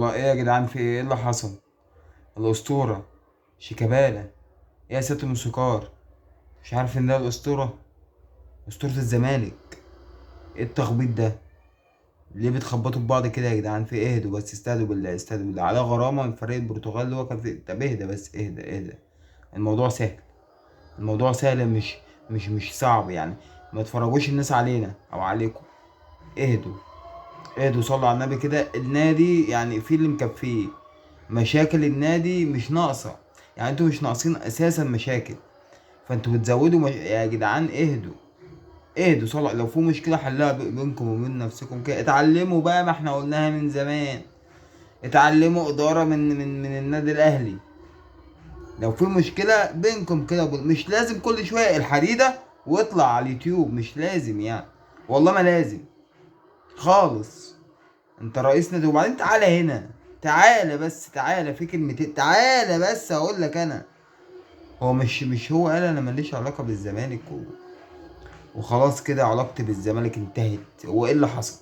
والله. ايه يا جدعان، في ايه اللي حصل؟ الاسطوره شيكابالا. ايه يا سيادة الموسيقار؟ مش عارف ان ده الاسطوره؟ اسطوره الزمالك. ايه التخبيط ده؟ ليه بتخبطوا في بعض كده يا جدعان؟ في ايه؟ اهدوا بس، استهدوا بالله استهدوا بالله. على غرامه من فريق البرتغال اللي هو كان في. طب اهدى بس، اهدى اهدى. الموضوع سهل. الموضوع سهل، مش صعب يعني. ما تفرجوش الناس علينا او عليكم. اهدوا. اهدوا، صلوا على النبي كده. النادي يعني في اللي مكفيه. مشاكل النادي مش ناقصة. يعني انتوا مش ناقصين اساسا مشاكل. فانتوا بتزودوا يا جدعان اهدوا. اهدوا، صلوا. لو في مشكلة حلها بينكم وبين نفسكم كده. اتعلموا بقى، ما احنا قلناها من زمان. اتعلموا ادارة من النادي الاهلي. لو في مشكلة بينكم كده مش لازم كل شوية الحديدة واطلع على اليوتيوب. مش لازم يعني. والله ما لازم خالص. انت رئيس نادي، وبعدين تعالى هنا. تعالى بس، تعالى في كلمتين، تعالى بس اقول لك انا. هو مش هو قال انا ماليش علاقة بالزمالك وخلاص كده علاقتي بالزمالك انتهت؟ هو ايه اللي حصل؟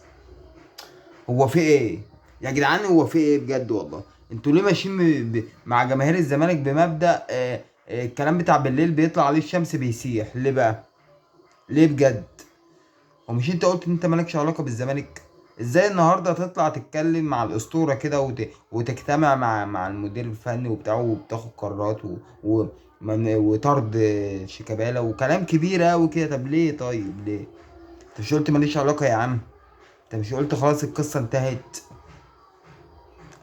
هو في ايه يا جدعان؟ هو في ايه بجد والله؟ انتوا ليه ماشيين مع جماهير الزمالك بمبدأ الكلام بتاع بالليل بيطلع عليه الشمس بيسيح؟ ليه بقى؟ ليه بجد؟ ومش انت قلت ان انت مالكش علاقة بالزمالك؟ ازاي النهارده تطلع تتكلم مع الاسطورة كده وتجتمع مع المدير الفني وبتاعه وبتاخد قرارات وطرد شيكابالا وكلام كبير قوي كده؟ طب ليه؟ طيب ليه؟ انت مش قلت ماليش علاقة يا عم؟ انت مش قلت خلاص القصة انتهت؟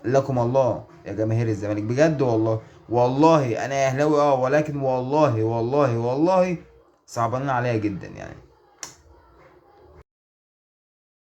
لكم الله يا جماهير الزمالك بجد والله. والله انا اهلاوي ولكن والله والله والله صعبانين عليا جدا يعني.